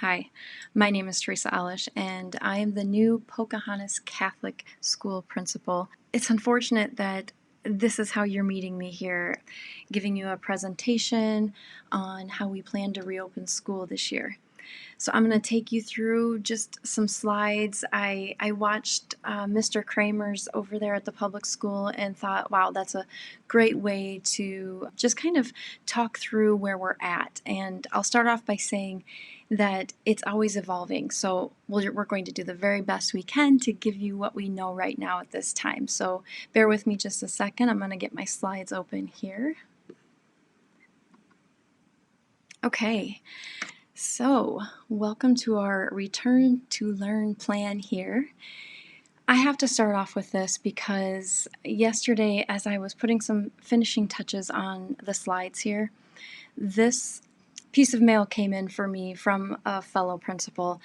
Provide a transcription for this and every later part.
Hi, my name is Teresa and I am the new Pocahontas Catholic School Principal. It's unfortunate that this is how you're meeting me here, giving you a presentation on how we plan to reopen school this year. So I'm going to take you through just some slides. I watched Mr. Kramer's over there at the public school and thought, wow, that's a great way to just kind of talk through where we're at. And I'll start off by saying that it's always evolving. So we're going to do the very best we can to give you what we know right now at this time. So bear with me just a second. I'm going to get my slides open here. Okay. So, welcome to our Return to Learn plan here. I have to start off with this because yesterday, as I was putting some finishing touches on the slides here, this piece of mail came in for me from a fellow principal,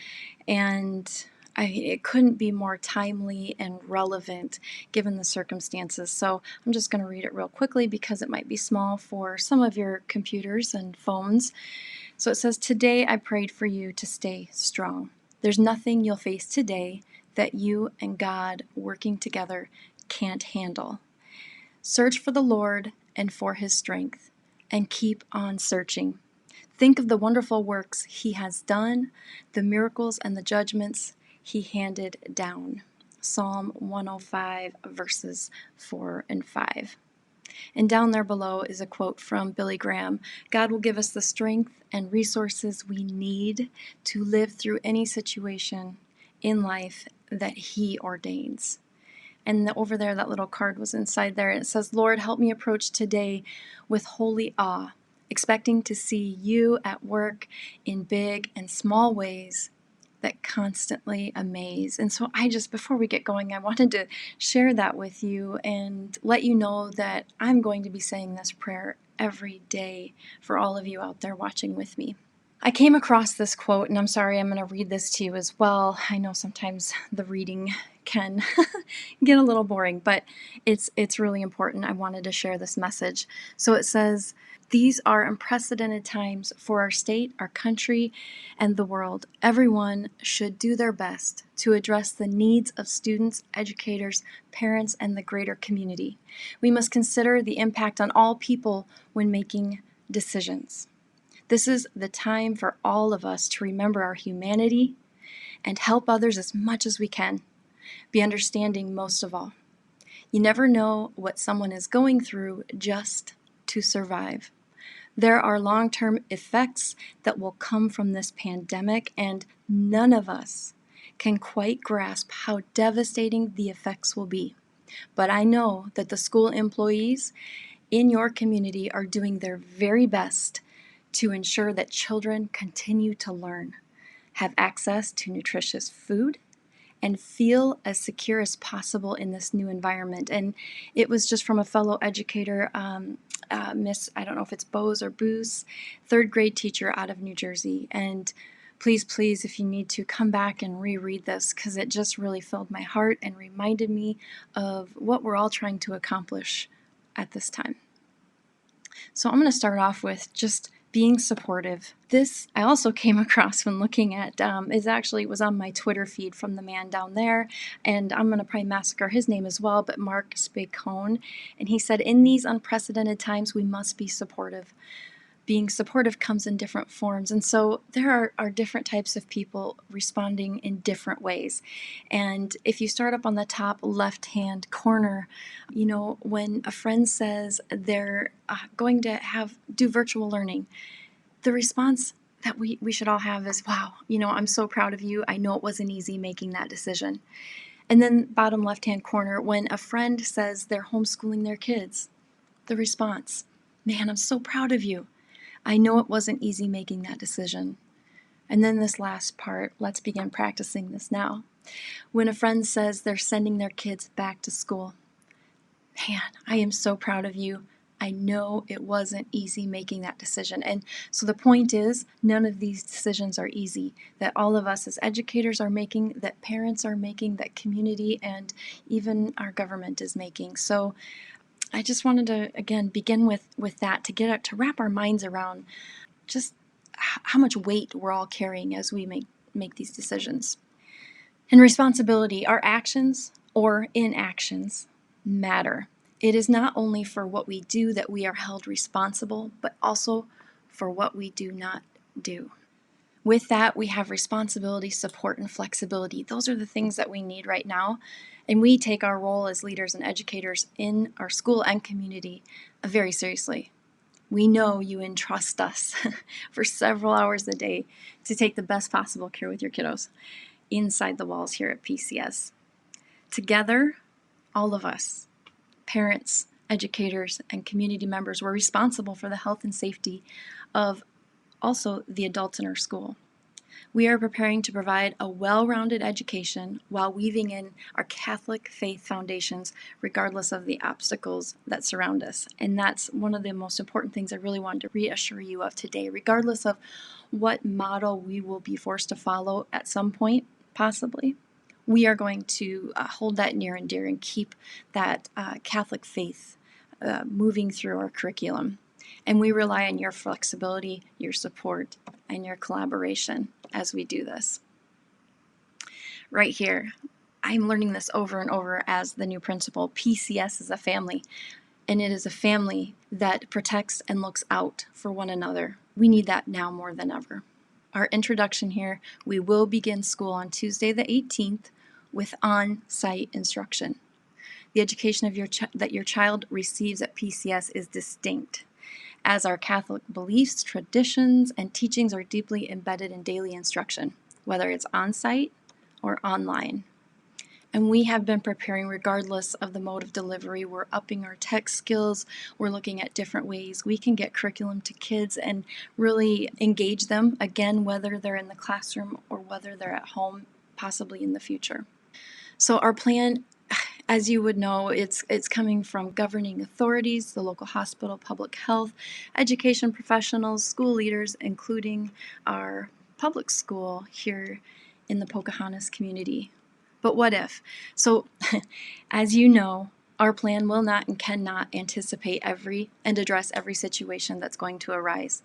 and it couldn't be more timely and relevant given the circumstances. So I'm just going to read it real quickly because it might be small for some of your computers and phones. So it says, "Today I prayed for you to stay strong. There's nothing you'll face today that you and God working together can't handle. Search for the Lord and for His strength, and keep on searching. Think of the wonderful works He has done, the miracles and the judgments He handed down." Psalm 105, verses 4 and 5. And down there below is a quote from Billy Graham. "God will give us the strength and resources we need to live through any situation in life that He ordains." And over there, that little card was inside there. It says, "Lord, help me approach today with holy awe, expecting to see you at work in big and small ways that constantly amaze." And so before we get going, I wanted to share that with you and let you know that I'm going to be saying this prayer every day for all of you out there watching with me. I came across this quote, and I'm sorry, I'm going to read this to you as well. I know sometimes the reading can get a little boring, but it's really important. I wanted to share this message. So it says, "These are unprecedented times for our state, our country, and the world. Everyone should do their best to address the needs of students, educators, parents, and the greater community. We must consider the impact on all people when making decisions. This is the time for all of us to remember our humanity and help others as much as we can. Be understanding most of all. You never know what someone is going through just to survive. There are long-term effects that will come from this pandemic, and none of us can quite grasp how devastating the effects will be. But I know that the school employees in your community are doing their very best to ensure that children continue to learn, have access to nutritious food, and feel as secure as possible in this new environment." And it was just from a fellow educator, Miss, I don't know if it's Bose or Boos, third grade teacher out of New Jersey. And please, if you need to, come back and reread this because it just really filled my heart and reminded me of what we're all trying to accomplish at this time. So I'm going to start off with just being supportive. This I also came across when looking at, it was on my Twitter feed from the man down there, and I'm going to probably massacre his name as well, but Mark Spicone, and he said, "In these unprecedented times, we must be supportive. Being supportive comes in different forms." And so there are different types of people responding in different ways. And if you start up on the top left-hand corner, when a friend says they're going to do virtual learning, the response that we should all have is, "Wow, I'm so proud of you. I know it wasn't easy making that decision." And then bottom left-hand corner, when a friend says they're homeschooling their kids, the response, "Man, I'm so proud of you. I know it wasn't easy making that decision." And then this last part, let's begin practicing this now. When a friend says they're sending their kids back to school, "Man, I am so proud of you. I know it wasn't easy making that decision." And so the point is, none of these decisions are easy, that all of us as educators are making, that parents are making, that community and even our government is making. So I just wanted to, again, begin with that to wrap our minds around just how much weight we're all carrying as we make these decisions. And responsibility, our actions or inactions matter. It is not only for what we do that we are held responsible, but also for what we do not do. With that, we have responsibility, support, and flexibility. Those are the things that we need right now. And we take our role as leaders and educators in our school and community very seriously. We know you entrust us for several hours a day to take the best possible care with your kiddos inside the walls here at PCS. Together, all of us, parents, educators, and community members, we're responsible for the health and safety of also the adults in our school. We are preparing to provide a well-rounded education while weaving in our Catholic faith foundations, regardless of the obstacles that surround us. And that's one of the most important things I really wanted to reassure you of today, regardless of what model we will be forced to follow at some point, possibly. We are going to hold that near and dear and keep that Catholic faith moving through our curriculum. And we rely on your flexibility, your support, and your collaboration as we do this. Right here, I'm learning this over and over as the new principal. PCS is a family, and it is a family that protects and looks out for one another. We need that now more than ever. Our introduction here, we will begin school on Tuesday the 18th with on-site instruction. The education of that your child receives at PCS is distinct, as our Catholic beliefs, traditions, and teachings are deeply embedded in daily instruction, whether it's on-site or online. And we have been preparing regardless of the mode of delivery. We're upping our tech skills. We're looking at different ways we can get curriculum to kids and really engage them, again, whether they're in the classroom or whether they're at home, possibly in the future. So our plan, as you would know, it's coming from governing authorities, the local hospital, public health, education professionals, school leaders, including our public school here in the Pocahontas community. But what if? So, as you know, our plan will not and cannot anticipate and address every situation that's going to arise.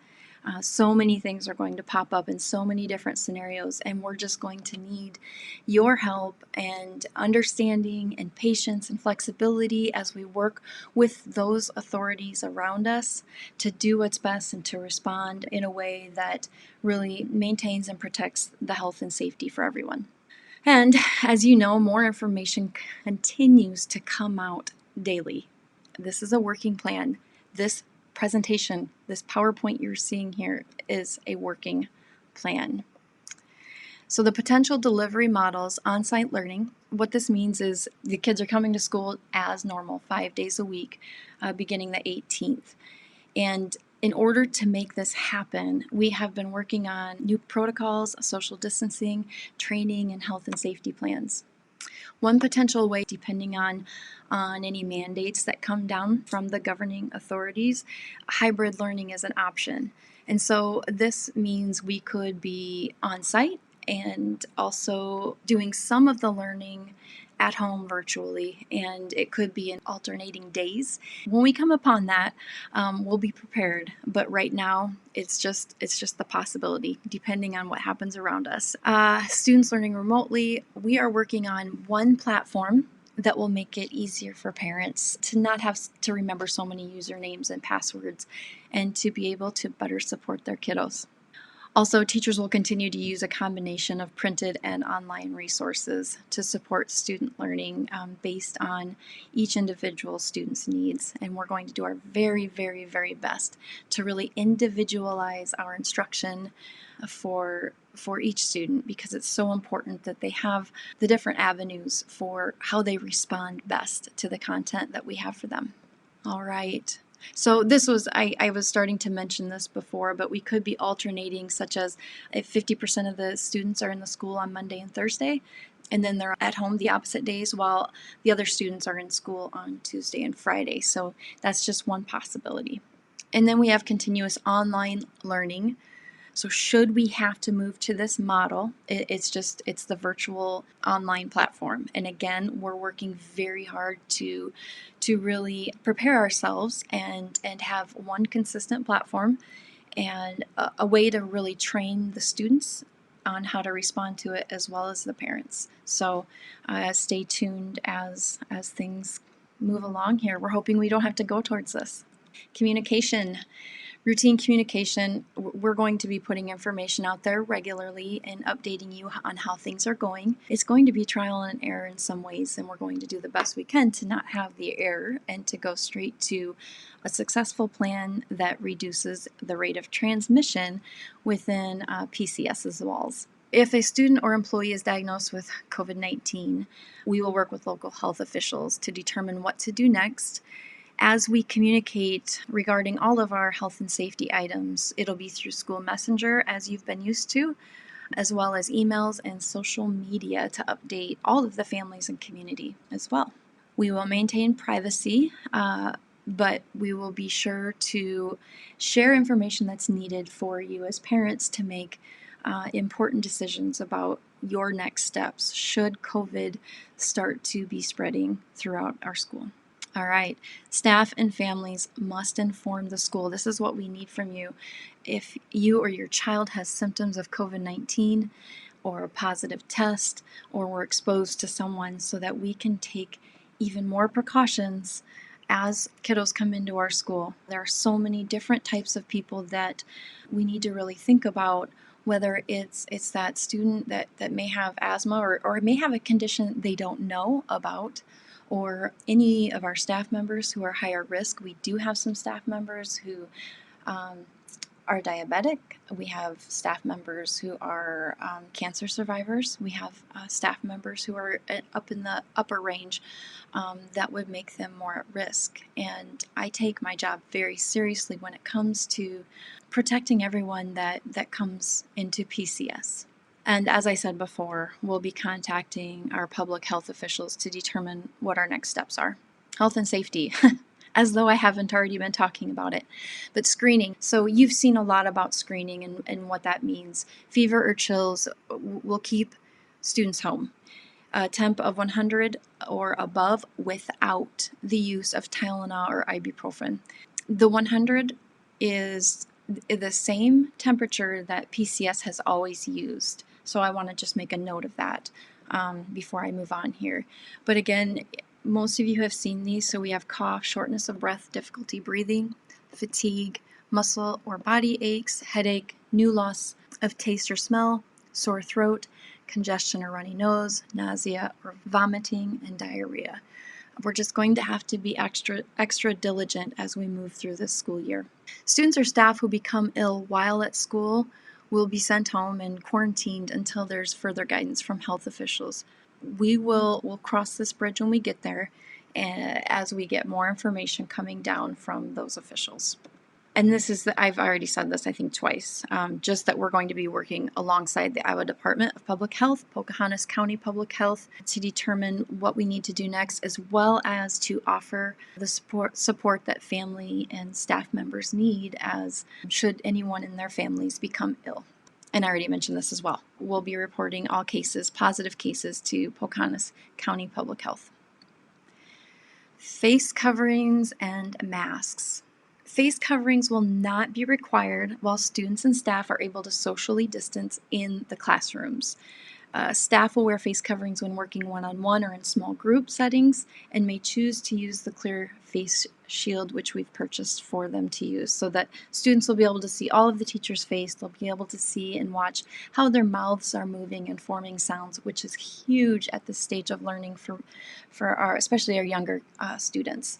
So many things are going to pop up in so many different scenarios, and we're just going to need your help and understanding and patience and flexibility as we work with those authorities around us to do what's best and to respond in a way that really maintains and protects the health and safety for everyone. And as you know, more information continues to come out daily. This is a working plan. This presentation, this PowerPoint you're seeing here is a working plan. So the potential delivery models, on-site learning, what this means is the kids are coming to school as normal, 5 days a week, beginning the 18th. And in order to make this happen, we have been working on new protocols, social distancing, training, and health and safety plans. One potential way, depending on any mandates that come down from the governing authorities, hybrid learning is an option. And so this means we could be on site and also doing some of the learning at home virtually, and it could be in alternating days. When we come upon that, we'll be prepared. But right now, it's just the possibility, depending on what happens around us. Students learning remotely, we are working on one platform that will make it easier for parents to not have to remember so many usernames and passwords, and to be able to better support their kiddos. Also, teachers will continue to use a combination of printed and online resources to support student learning based on each individual student's needs. And we're going to do our very, very, very best to really individualize our instruction for each student, because it's so important that they have the different avenues for how they respond best to the content that we have for them. All right. So this was, I was starting to mention this before, but we could be alternating, such as if 50% of the students are in the school on Monday and Thursday, and then they're at home the opposite days, while the other students are in school on Tuesday and Friday. So that's just one possibility. And then we have continuous online learning. So should we have to move to this model, it's the virtual online platform. And again, we're working very hard to really prepare ourselves and have one consistent platform and a way to really train the students on how to respond to it as well as the parents. So stay tuned as things move along here. We're hoping we don't have to go towards this. Communication. Routine communication, we're going to be putting information out there regularly and updating you on how things are going. It's going to be trial and error in some ways, and we're going to do the best we can to not have the error and to go straight to a successful plan that reduces the rate of transmission within PCS's walls. If a student or employee is diagnosed with COVID-19, we will work with local health officials to determine what to do next. As we communicate regarding all of our health and safety items, it'll be through school messenger as you've been used to, as well as emails and social media to update all of the families and community as well. We will maintain privacy, but we will be sure to share information that's needed for you as parents to make important decisions about your next steps should COVID start to be spreading throughout our school. All right, staff and families must inform the school. This is what we need from you. If you or your child has symptoms of COVID-19 or a positive test or were exposed to someone, so that we can take even more precautions as kiddos come into our school. There are so many different types of people that we need to really think about, whether it's that student that may have asthma or may have a condition they don't know about, or any of our staff members who are higher risk. We do have some staff members who are diabetic. We have staff members who are cancer survivors. We have staff members who are up in the upper range that would make them more at risk. And I take my job very seriously when it comes to protecting everyone that comes into PCS. And as I said before, we'll be contacting our public health officials to determine what our next steps are. Health and safety, as though I haven't already been talking about it. But screening, so you've seen a lot about screening and what that means. Fever or chills will keep students home. A temp of 100 or above without the use of Tylenol or ibuprofen. The 100 is the same temperature that PCS has always used. So I want to just make a note of that before I move on here. But again, most of you have seen these. So we have cough, shortness of breath, difficulty breathing, fatigue, muscle or body aches, headache, new loss of taste or smell, sore throat, congestion or runny nose, nausea or vomiting, and diarrhea. We're just going to have to be extra diligent as we move through this school year. Students or staff who become ill while at school will be sent home and quarantined until there's further guidance from health officials. We'll cross this bridge when we get there, as we get more information coming down from those officials. And this is, I've already said this I think twice, just that we're going to be working alongside the Iowa Department of Public Health, Pocahontas County Public Health, to determine what we need to do next, as well as to offer the support that family and staff members need as should anyone in their families become ill. And I already mentioned this as well. We'll be reporting all cases, positive cases, to Pocahontas County Public Health. Face coverings and masks. Face coverings will not be required while students and staff are able to socially distance in the classrooms. Staff will wear face coverings when working one-on-one or in small group settings, and may choose to use the clear face shield which we've purchased for them to use, so that students will be able to see all of the teacher's face. They'll be able to see and watch how their mouths are moving and forming sounds, which is huge at this stage of learning for our, especially our younger students.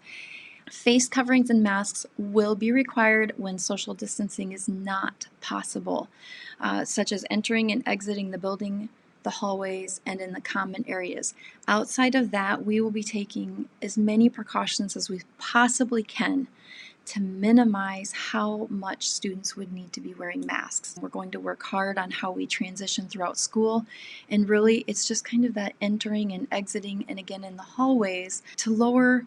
Face coverings and masks will be required when social distancing is not possible, such as entering and exiting the building, the hallways, and in the common areas. Outside of that, we will be taking as many precautions as we possibly can to minimize how much students would need to be wearing masks. We're going to work hard on how we transition throughout school, and really it's just kind of that entering and exiting, and again in the hallways, to lower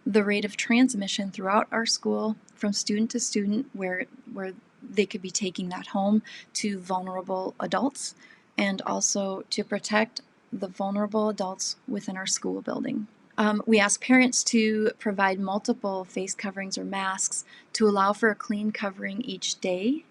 the rate of transmission throughout our school from student to student, where they could be taking that home, to vulnerable adults, and also to protect the vulnerable adults within our school building. We ask parents to provide multiple face coverings or masks to allow for a clean covering each day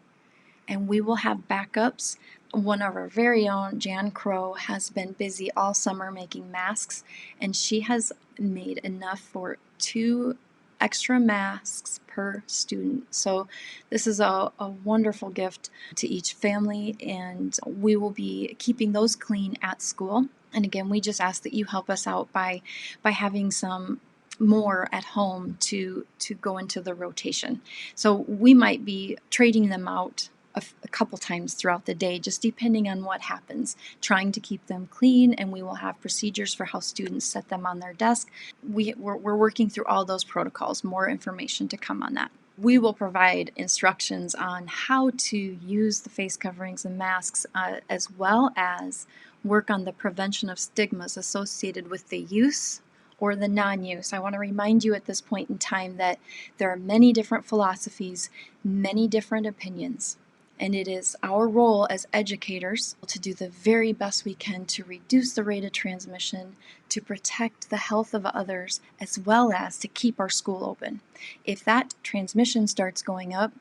and we will have backups. One of our very own, Jan Crow, has been busy all summer making masks, and she has made enough for 2 extra masks per student. So this is a wonderful gift to each family, and we will be keeping those clean at school. And again, we just ask that you help us out by having some more at home to go into the rotation. So we might be trading them out a couple times throughout the day, just depending on what happens, trying to keep them clean, and we will have procedures for how students set them on their desk. We're working through all those protocols, more information to come on that. We will provide instructions on how to use the face coverings and masks, as well as work on the prevention of stigmas associated with the use or the non-use. I want to remind you at this point in time that there are many different philosophies, many different opinions, and it is our role as educators to do the very best we can to reduce the rate of transmission, to protect the health of others, as well as to keep our school open. If that transmission starts going up,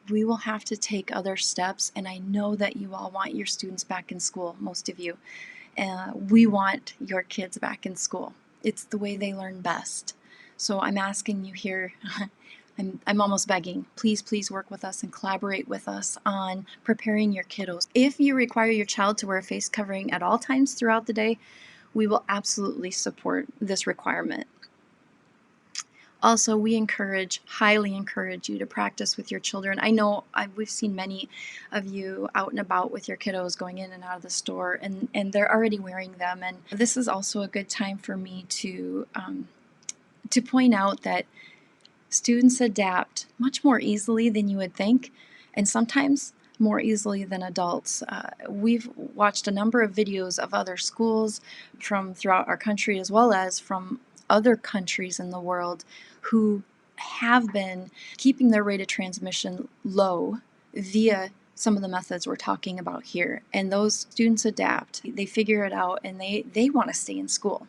we will have to take other steps, and I know that you all want your students back in school, most of you. We want your kids back in school. It's the way they learn best. So I'm asking you here, I'm almost begging, please work with us and collaborate with us on preparing your kiddos. If you require your child to wear a face covering at all times throughout the day, we will absolutely support this requirement. Also, we highly encourage you to practice with your children. I know we've seen many of you out and about with your kiddos going in and out of the store, and they're already wearing them. And this is also a good time for me to point out that students adapt much more easily than you would think, and sometimes more easily than adults. We've watched a number of videos of other schools from throughout our country, as well as from other countries in the world, who have been keeping their rate of transmission low via some of the methods we're talking about here. And those students adapt, they figure it out, and they want to stay in school.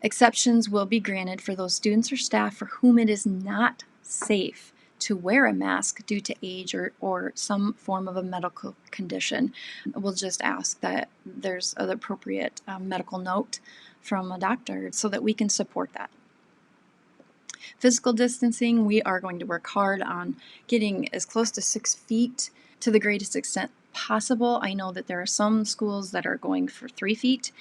Exceptions will be granted for those students or staff for whom it is not safe to wear a mask due to age or some form of a medical condition. We'll just ask that there's an appropriate medical note from a doctor so that we can support that. Physical distancing, we are going to work hard on getting as close to 6 feet to the greatest extent possible. I know that there are some schools that are going for 3 feet.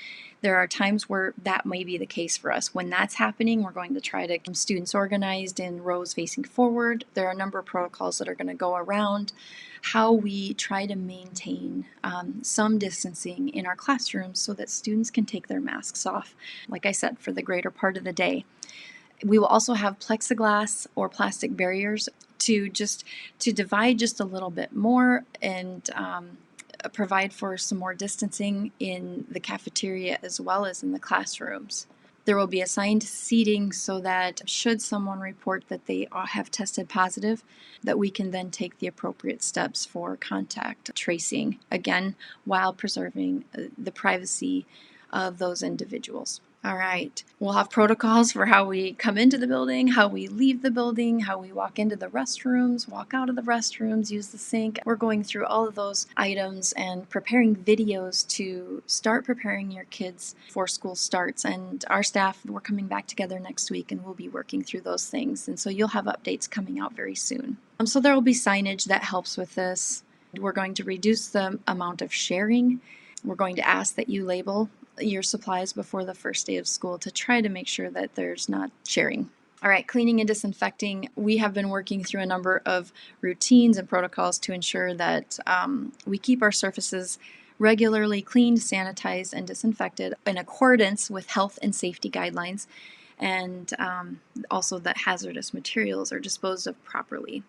There are times where that may be the case for us. When that's happening, we're going to try to keep students organized in rows facing forward. There are a number of protocols that are going to go around how we try to maintain some distancing in our classrooms so that students can take their masks off, like I said, for the greater part of the day. We will also have plexiglass or plastic barriers to divide just a little bit more and provide for some more distancing in the cafeteria as well as in the classrooms. There will be assigned seating so that should someone report that they have tested positive, that we can then take the appropriate steps for contact tracing, again, while preserving the privacy of those individuals. All right, we'll have protocols for how we come into the building, how we leave the building, how we walk into the restrooms, walk out of the restrooms, use the sink. We're going through all of those items and preparing videos to start preparing your kids for school starts. And our staff, we're coming back together next week and we'll be working through those things. And so you'll have updates coming out very soon. So there will be signage that helps with this. We're going to reduce the amount of sharing. We're going to ask that you label your supplies before the first day of school to try to make sure that there's not sharing. All right, cleaning and disinfecting. We have been working through a number of routines and protocols to ensure that we keep our surfaces regularly cleaned, sanitized, and disinfected in accordance with health and safety guidelines, and also that hazardous materials are disposed of properly.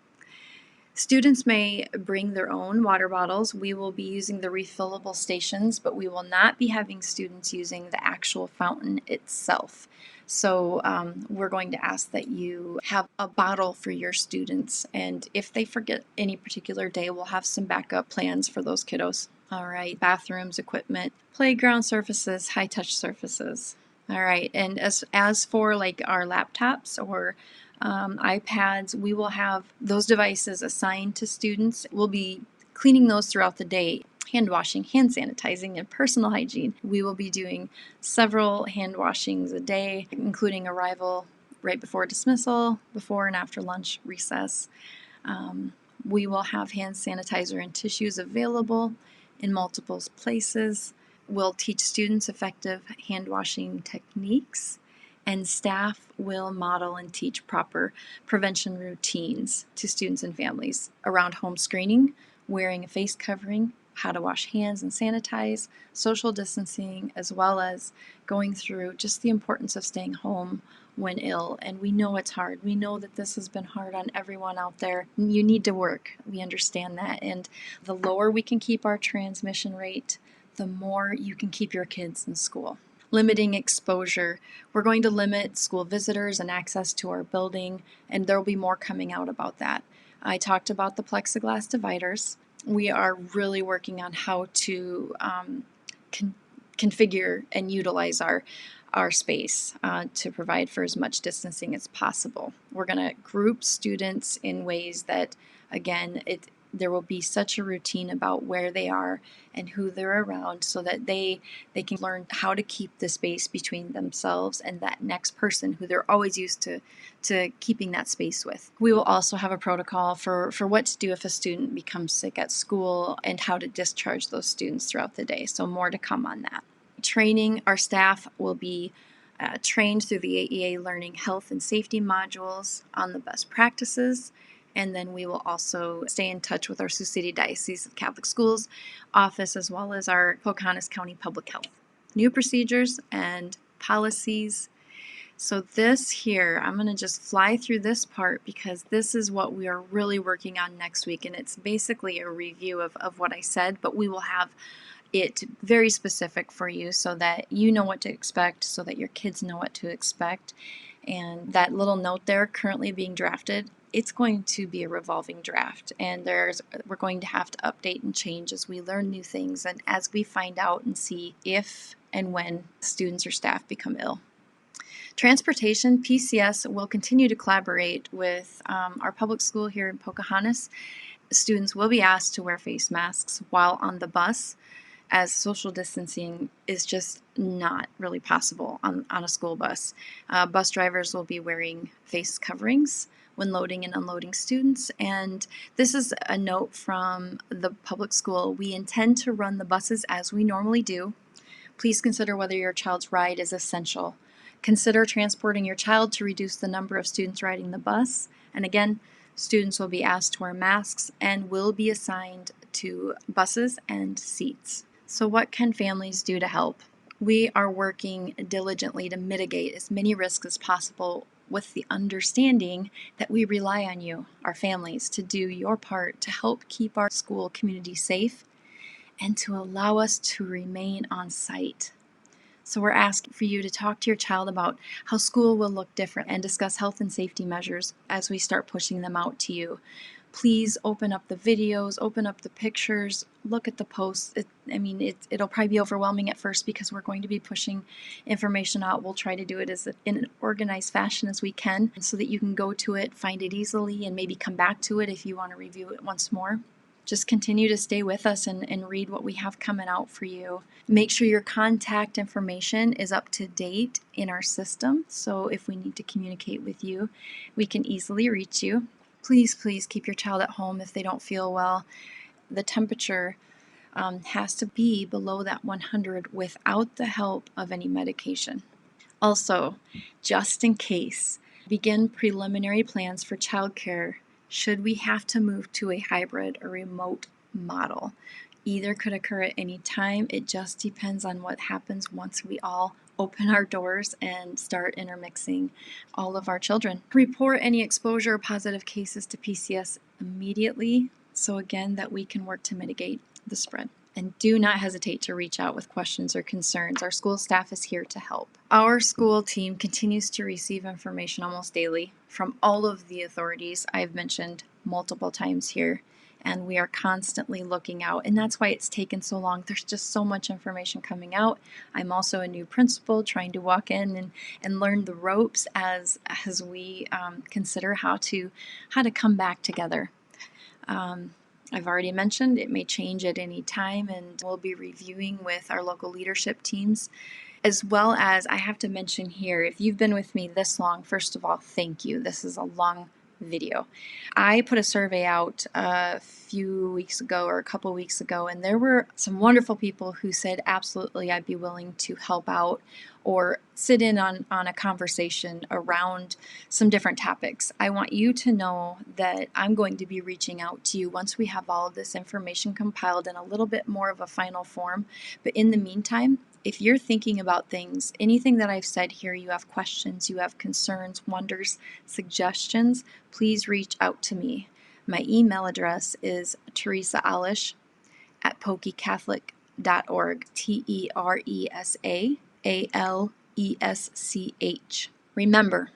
Students may bring their own water bottles. We will be using the refillable stations, but we will not be having students using the actual fountain itself. So we're going to ask that you have a bottle for your students, and if they forget any particular day, we'll have some backup plans for those kiddos. All right, bathrooms, equipment, playground surfaces, high-touch surfaces. All right, and as for like our laptops or iPads, we will have those devices assigned to students. We'll be cleaning those throughout the day, hand washing, hand sanitizing, and personal hygiene. We will be doing several hand washings a day, including arrival right before dismissal, before and after lunch, recess. We will have hand sanitizer and tissues available in multiple places. We'll teach students effective hand washing techniques, and staff will model and teach proper prevention routines to students and families around home screening, wearing a face covering, how to wash hands and sanitize, social distancing, as well as going through just the importance of staying home when ill. And we know it's hard. We know that this has been hard on everyone out there. You need to work. We understand that. And the lower we can keep our transmission rate, the more you can keep your kids in school. Limiting exposure. We're going to limit school visitors and access to our building, and there will be more coming out about that. I talked about the plexiglass dividers. We are really working on how to configure and utilize our space to provide for as much distancing as possible. We're going to group students in ways that, again, there will be such a routine about where they are and who they're around, so that they can learn how to keep the space between themselves and that next person who they're always used to keeping that space with. We will also have a protocol for what to do if a student becomes sick at school and how to discharge those students throughout the day. So more to come on that. Training, our staff will be trained through the AEA Learning Health and Safety modules on the best practices. And then we will also stay in touch with our Sioux City Diocese of Catholic Schools office, as well as our Pocahontas County Public Health. New procedures and policies. So this here, I'm going to just fly through this part because this is what we are really working on next week. And it's basically a review of what I said, but we will have it very specific for you so that you know what to expect, so that your kids know what to expect. And that little note there, currently being drafted, it's going to be a revolving draft, and we're going to have to update and change as we learn new things and as we find out and see if and when students or staff become ill. Transportation, PCS will continue to collaborate with our public school here in Pocahontas. Students will be asked to wear face masks while on the bus, as social distancing is just not really possible on a school bus. Bus drivers will be wearing face coverings when loading and unloading students. And this is a note from the public school. We intend to run the buses as we normally do. Please consider whether your child's ride is essential. Consider transporting your child to reduce the number of students riding the bus. And again, students will be asked to wear masks and will be assigned to buses and seats. So what can families do to help? We are working diligently to mitigate as many risks as possible, with the understanding that we rely on you, our families, to do your part to help keep our school community safe and to allow us to remain on site. So we're asking for you to talk to your child about how school will look different and discuss health and safety measures as we start pushing them out to you. Please open up the videos, open up the pictures, look at the posts. It'll probably be overwhelming at first because we're going to be pushing information out. We'll try to do it in an organized fashion as we can so that you can go to it, find it easily, and maybe come back to it if you want to review it once more. Just continue to stay with us and read what we have coming out for you. Make sure your contact information is up to date in our system, so if we need to communicate with you, we can easily reach you. Please keep your child at home if they don't feel well. The temperature has to be below that 100 without the help of any medication. Also, just in case, begin preliminary plans for childcare should we have to move to a hybrid or remote model. Either could occur at any time. It just depends on what happens once we all open our doors and start intermixing all of our children. Report any exposure or positive cases to PCS immediately, so again that we can work to mitigate the spread. And do not hesitate to reach out with questions or concerns. Our school staff is here to help. Our school team continues to receive information almost daily from all of the authorities I've mentioned multiple times here. And we are constantly looking out, and that's why it's taken so long. There's just so much information coming out. I'm also a new principal trying to walk in and learn the ropes as we consider how to come back together. I've already mentioned it may change at any time, and we'll be reviewing with our local leadership teams. As well as, I have to mention here, if you've been with me this long, first of all, thank you. This is a long video. I put a survey out a few weeks ago or a couple weeks ago, and there were some wonderful people who said, absolutely, I'd be willing to help out or sit in on a conversation around some different topics. I want you to know that I'm going to be reaching out to you once we have all of this information compiled in a little bit more of a final form. But in the meantime, if you're thinking about things, anything that I've said here, you have questions, you have concerns, wonders, suggestions, please reach out to me. My email address is teresaalish@pokecatholic.org, TeresaAlesch. Remember,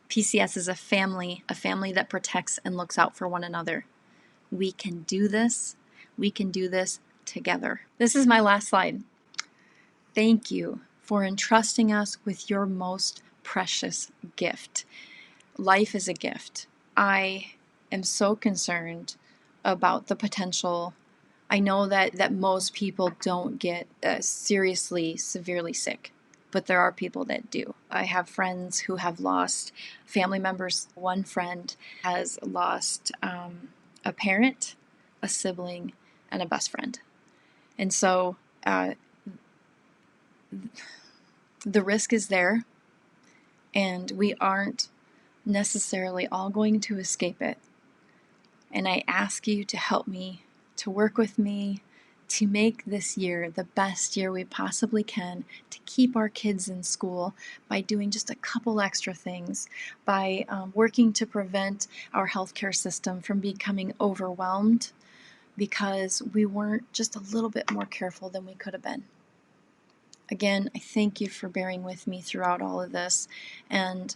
PCS is a family that protects and looks out for one another. We can do this. We can do this together. This is my last slide. Thank you for entrusting us with your most precious gift. Life is a gift. I am so concerned about the potential. I know that most people don't get severely sick, but there are people that do. I have friends who have lost family members. One friend has lost a parent, a sibling, and a best friend. And so the risk is there, and we aren't necessarily all going to escape it. And I ask you to help me, to work with me, to make this year the best year we possibly can, to keep our kids in school by doing just a couple extra things, by working to prevent our healthcare system from becoming overwhelmed because we weren't just a little bit more careful than we could have been. Again, I thank you for bearing with me throughout all of this, and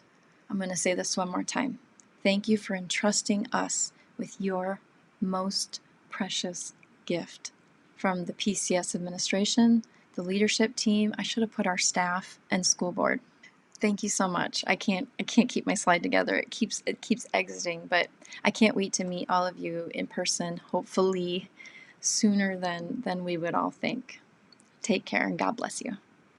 I'm going to say this one more time. Thank you for entrusting us with your most precious gift. From the PCS administration, the leadership team, I should have put our staff and school board. Thank you so much. I can't keep my slide together. It keeps exiting, but I can't wait to meet all of you in person, hopefully sooner than we would all think. Take care, and God bless you.